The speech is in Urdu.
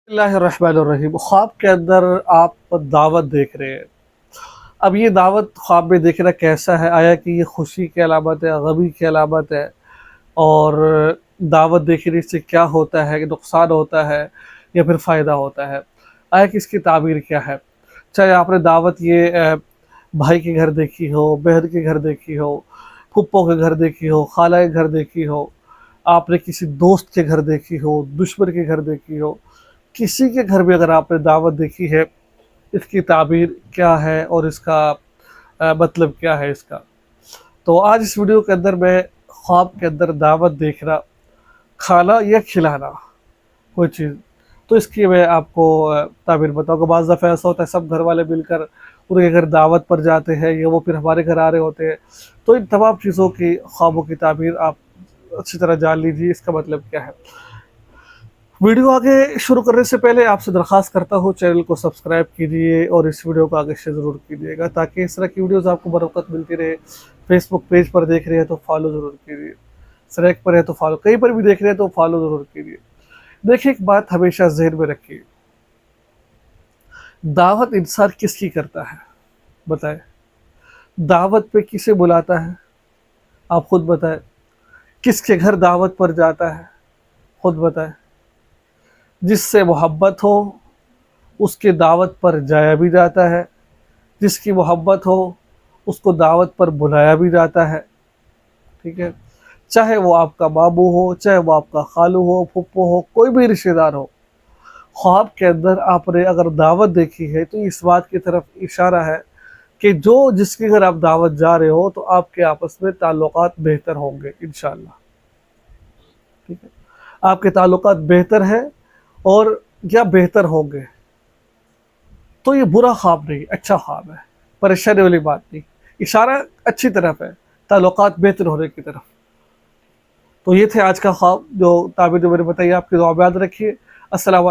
اللہ الرحمن الرحیم۔ خواب کے اندر آپ دعوت دیکھ رہے ہیں۔ اب یہ دعوت خواب میں دیکھنا کیسا ہے؟ آیا کہ یہ خوشی کی علامت ہے، غمی کی علامت ہے؟ اور دعوت دیکھنے سے کیا ہوتا ہے؟ نقصان ہوتا ہے یا پھر فائدہ ہوتا ہے؟ آیا کہ اس کی تعبیر کیا ہے؟ چاہے آپ نے دعوت یہ بھائی کے گھر دیکھی ہو، بہن کے گھر دیکھی ہو، پھپھو کے گھر دیکھی ہو، خالہ کے گھر دیکھی ہو، آپ نے کسی دوست کے گھر دیکھی ہو، دشمن کے گھر دیکھی ہو، کسی کے گھر بھی اگر آپ نے دعوت دیکھی ہے، اس کی تعبیر کیا ہے اور اس کا مطلب کیا ہے اس کا؟ تو آج اس ویڈیو کے اندر میں خواب کے اندر دعوت دیکھنا، کھانا یا کھلانا کوئی چیز، تو اس کی میں آپ کو تعبیر بتاؤں گا۔ بعض دفعہ ایسا ہوتا ہے سب گھر والے مل کر ان کے گھر دعوت پر جاتے ہیں یا وہ پھر ہمارے گھر آ رہے ہوتے ہیں، تو ان تمام چیزوں کی خوابوں کی تعبیر آپ اچھی طرح جان لیجیے اس کا مطلب کیا ہے۔ ویڈیو آگے شروع کرنے سے پہلے آپ سے درخواست کرتا ہوں چینل کو سبسکرائب کیجیے اور اس ویڈیو کو آگے شیئر ضرور کیجیے گا تاکہ اس طرح کی ویڈیوز آپ کو بر وقت ملتی رہے۔ فیس بک پیج پر دیکھ رہے ہیں تو فالو ضرور کیجیے، سریک پر ہے تو فالو، کہیں پر بھی دیکھ رہے ہیں تو فالو ضرور کیجیے۔ دیکھیں ایک بات ہمیشہ ذہن میں رکھیے، دعوت انسان کس کی کرتا ہے؟ بتائیں، دعوت پہ کسے بلاتا ہے؟ آپ خود بتائیں۔ کس کے گھر دعوت پر جاتا ہے؟ خود بتائیں۔ جس سے محبت ہو اس کے دعوت پر جایا بھی جاتا ہے، جس کی محبت ہو اس کو دعوت پر بلایا بھی جاتا ہے، ٹھیک ہے؟ چاہے وہ آپ کا ماموں ہو، چاہے وہ آپ کا خالو ہو، پھپھو ہو، کوئی بھی رشتہ دار ہو، خواب کے اندر آپ نے اگر دعوت دیکھی ہے تو اس بات کی طرف اشارہ ہے کہ جس کے گھر آپ دعوت جا رہے ہو تو آپ کے آپس میں تعلقات بہتر ہوں گے انشاءاللہ، ٹھیک ہے؟ آپ کے تعلقات بہتر ہیں اور یا بہتر ہوں گے، تو یہ برا خواب نہیں، اچھا خواب ہے، پریشانی والی بات نہیں، اشارہ اچھی طرف ہے، تعلقات بہتر ہونے کی طرف۔ تو یہ تھے آج کا خواب جو تعبیر جو میں نے بتائی، آپ کی دعا میں یاد رکھیے۔ السلام علیکم۔